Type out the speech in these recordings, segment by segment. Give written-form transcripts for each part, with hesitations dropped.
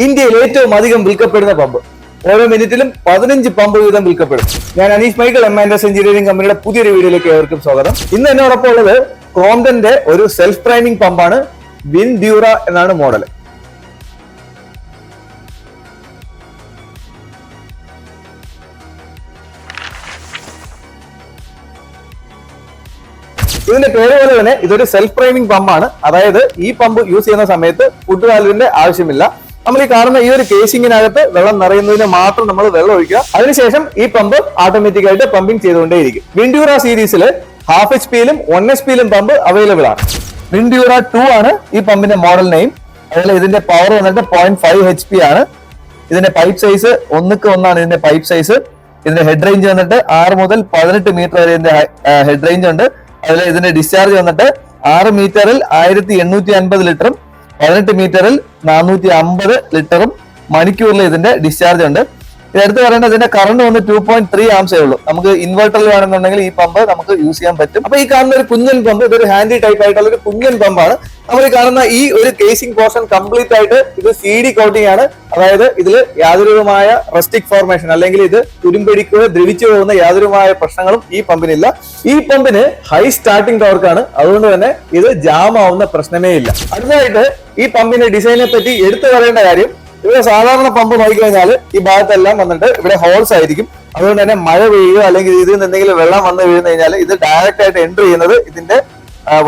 ഇന്ത്യയിൽ ഏറ്റവും അധികം വിൽക്കപ്പെടുന്ന പമ്പ്. ഓരോ മിനിറ്റിലും 15 പമ്പ് വീതം വിൽക്കപ്പെടും. ഞാൻ അനീഷ് മൈക്കിൾ, M&S എഞ്ചിനീയറിംഗ് കമ്പനിയുടെ പുതിയൊരു വീഡിയോയിലേക്ക് ഏവർക്കും സ്വാഗതം. ഇന്ന് എന്നോടൊപ്പം ഉള്ളത് ക്രോംപ്ടന്റെ ഒരു സെൽഫ് പ്രൈമിംഗ് പമ്പാണ്. വിൻഡ്യൂറ എന്നാണ് മോഡൽ. ഇതിന്റെ പേര് പോലെ തന്നെ ഇതൊരു സെൽഫ് പ്രൈമിംഗ് പമ്പാണ്. അതായത് ഈ പമ്പ് യൂസ് ചെയ്യുന്ന സമയത്ത് ഫുഡ് വാൽവിന്റെ ആവശ്യമില്ല. നമ്മൾ ഈ കാണുന്ന ഈ ഒരു കേസിങ്ങിനകത്ത് വെള്ളം നിറയുന്നതിന് മാത്രം നമ്മൾ വെള്ളം ഒഴിക്കുക. അതിനുശേഷം ഈ പമ്പ് ഓട്ടോമാറ്റിക് ആയിട്ട് പമ്പിംഗ് ചെയ്തുകൊണ്ടേയിരിക്കും. വിൻഡ്യൂറ സീരീസിൽ 1/2 HP-ലും 1 HP-ലും പമ്പ് അവൈലബിൾ ആണ്. വിൻഡ്യൂറ 2 ആണ് ഈ പമ്പിന്റെ മോഡൽ നെയിം. അതുപോലെ ഇതിന്റെ പവർ വന്നിട്ട് 0.5 HP ആണ്. ഇതിന്റെ പൈപ്പ് സൈസ് 1:1 ആണ്. ഇതിന്റെ പൈപ്പ് സൈസ്. ഇതിന്റെ ഹെഡ് റേഞ്ച് വന്നിട്ട് 6 മുതൽ 18 മീറ്റർ വരെ ഇതിന്റെ ഹെഡ് റേഞ്ച് ഉണ്ട്. അതുപോലെ ഇതിന്റെ ഡിസ്ചാർജ് വന്നിട്ട് 6 മീറ്ററിൽ 1850 ലിറ്ററും 18 മീറ്ററിൽ 450 ലിറ്ററും മണിക്കൂറിൽ ഇതിന്റെ ഡിസ്ചാർജ് ഉണ്ട്. ഇതെടുത്ത് പറയേണ്ടത് ഇതിന്റെ കറണ്ട് വന്ന് 2.3 ആംസേ ഉള്ളൂ. നമുക്ക് ഇൻവെർട്ടറിൽ വേണമെന്നുണ്ടെങ്കിൽ ഈ പമ്പ് നമുക്ക് യൂസ് ചെയ്യാൻ പറ്റും. അപ്പൊ ഈ കാണുന്ന ഒരു കുഞ്ഞൻ പമ്പ് ഇതൊരു ഹാൻഡി ടൈപ്പ് ആയിട്ടുള്ള ഒരു കുഞ്ഞൻ പമ്പാണ്. നമ്മൾ ഈ കാണുന്ന ഈ ഒരു കേസിംഗ് പോർഷൻ കംപ്ലീറ്റ് ആയിട്ട് ഇത് CD കോട്ടിംഗ് ആണ്. അതായത് ഇതിൽ യാതൊരുമായ റസ്റ്റിക് ഫോർമേഷൻ അല്ലെങ്കിൽ ഇത് തുരുമ്പടിക്കുകയോ ദ്രവിച്ചു പോകുന്ന യാതൊരുമായ പ്രശ്നങ്ങളും ഈ പമ്പിനില്ല. ഈ പമ്പിന് ഹൈ സ്റ്റാർട്ടിംഗ് ടോർക്കാണ്. അതുകൊണ്ട് തന്നെ ഇത് ജാം ആവുന്ന പ്രശ്നമേ ഇല്ല. അടുത്തതായിട്ട് ഈ പമ്പിന്റെ ഡിസൈനെ പറ്റി എടുത്തു പറയേണ്ട കാര്യം, ഇവിടെ സാധാരണ പമ്പ് നോക്കിക്കഴിഞ്ഞാൽ ഈ ഭാഗത്തെല്ലാം വന്നിട്ട് ഇവിടെ ഹോൾസ് ആയിരിക്കും. അതുകൊണ്ട് തന്നെ മഴ പെയ്യുകയോ അല്ലെങ്കിൽ ഇതിൽ നിന്ന് എന്തെങ്കിലും വെള്ളം വന്ന് വീഴുന്നു കഴിഞ്ഞാൽ ഇത് ഡയറക്റ്റ് ആയിട്ട് എൻട്രി ചെയ്യുന്നത് ഇതിന്റെ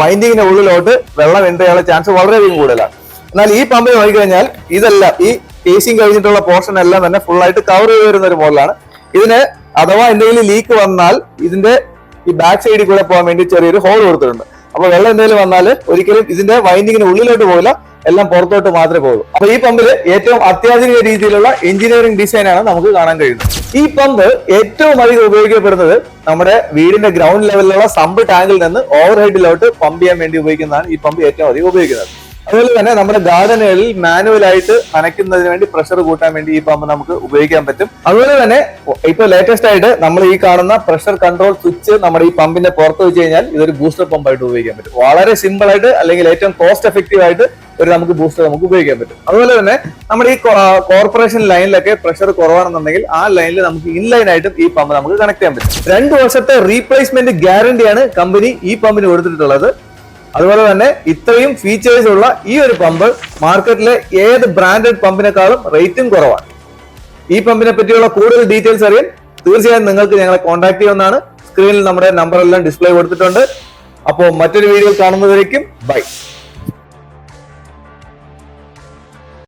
വൈൻഡിങ്ങിന്റെ ഉള്ളിലോട്ട് വെള്ളം എൻട്രി ചെയ്യാനുള്ള ചാൻസ് വളരെയധികം കൂടുതലാണ്. എന്നാൽ ഈ പമ്പിൽ നോക്കിക്കഴിഞ്ഞാൽ ഇതെല്ലാം ഈ കേസിംഗ് കഴിഞ്ഞിട്ടുള്ള പോർഷൻ എല്ലാം തന്നെ ഫുൾ ആയിട്ട് കവർ ചെയ്ത് വരുന്ന ഒരു മോഡലാണ്. ഇതിന് അഥവാ എന്തെങ്കിലും ലീക്ക് വന്നാൽ ഇതിന്റെ ഈ ബാക്ക് സൈഡിൽ കൂടെ പോകാൻ വേണ്ടി ചെറിയൊരു ഹോൾ കൊടുത്തിട്ടുണ്ട്. അപ്പൊ വെള്ളം എന്തെങ്കിലും വന്നാൽ ഒരിക്കലും ഇതിന്റെ വൈൻഡിങ്ങിന് ഉള്ളിലോട്ട് പോകില്ല, എല്ലാം പുറത്തോട്ട് മാത്രമേ പോകുള്ളൂ. അപ്പൊ ഈ പമ്പിൽ ഏറ്റവും അത്യാധുനിക രീതിയിലുള്ള എഞ്ചിനീയറിംഗ് ഡിസൈൻ ആണ് നമുക്ക് കാണാൻ കഴിയുന്നത്. ഈ പമ്പ് ഏറ്റവും അധികം ഉപയോഗിക്കപ്പെടുന്നത് നമ്മുടെ വീടിന്റെ ഗ്രൗണ്ട് ലെവലിലുള്ള സമ്പ് ടാങ്കിൽ നിന്ന് ഓവർ ഹെഡിലോട്ട് പമ്പ് ചെയ്യാൻ വേണ്ടി ഉപയോഗിക്കുന്നതാണ് ഈ പമ്പ് ഏറ്റവും അധികം ഉപയോഗിക്കുന്നത്. അതുപോലെ തന്നെ നമ്മുടെ ഗാർഡനുകളിൽ മാനുവലായിട്ട് നനയ്ക്കുന്നതിന് വേണ്ടി പ്രഷർ കൂട്ടാൻ വേണ്ടി ഈ പമ്പ് നമുക്ക് ഉപയോഗിക്കാൻ പറ്റും. അതുപോലെ തന്നെ ഇപ്പൊ ലേറ്റസ്റ്റ് ആയിട്ട് നമ്മൾ ഈ കാണുന്ന പ്രഷർ കൺട്രോൾ സ്വിച്ച് നമ്മുടെ ഈ പമ്പിന്റെ പുറത്ത് വെച്ച് കഴിഞ്ഞാൽ ഇതൊരു ബൂസ്റ്റർ പമ്പായിട്ട് ഉപയോഗിക്കാൻ പറ്റും. വളരെ സിമ്പിൾ ആയിട്ട് അല്ലെങ്കിൽ ഏറ്റവും കോസ്റ്റ് എഫക്റ്റീവ് ആയിട്ട് ഒരു നമുക്ക് ബൂസ്റ്റർ നമുക്ക് ഉപയോഗിക്കാൻ പറ്റും. അതുപോലെ തന്നെ നമ്മുടെ ഈ കോർപ്പറേഷൻ ലൈനിലൊക്കെ പ്രഷർ കുറവാണെന്നുണ്ടെങ്കിൽ ആ ലൈനിൽ നമുക്ക് ഇൻലൈൻ ആയിട്ടും ഈ പമ്പ് നമുക്ക് കണക്ട് ചെയ്യാൻ പറ്റും. 2 വർഷത്തെ റീപ്ലേസ്മെന്റ് ഗ്യാരണ്ടിയാണ് കമ്പനി ഈ പമ്പിന് കൊടുത്തിട്ടുള്ളത്. അതുപോലെ തന്നെ ഇത്രയും ഫീച്ചേഴ്സ് ഉള്ള ഈ ഒരു പമ്പ് മാർക്കറ്റിലെ ഏത് ബ്രാൻഡഡ് പമ്പിനെക്കാളും റേറ്റും കുറവാണ്. ഈ പമ്പിനെ പറ്റിയുള്ള കൂടുതൽ ഡീറ്റെയിൽസ് അറിയാൻ തീർച്ചയായും നിങ്ങൾക്ക് ഞങ്ങളെ കോൺടാക്ട് ചെയ്യാവുന്നതാണ്. സ്ക്രീനിൽ നമ്മുടെ നമ്പർ എല്ലാം ഡിസ്പ്ലേ കൊടുത്തിട്ടുണ്ട്. അപ്പോൾ മറ്റൊരു വീഡിയോ കാണുന്നതിലേക്കും ബൈ.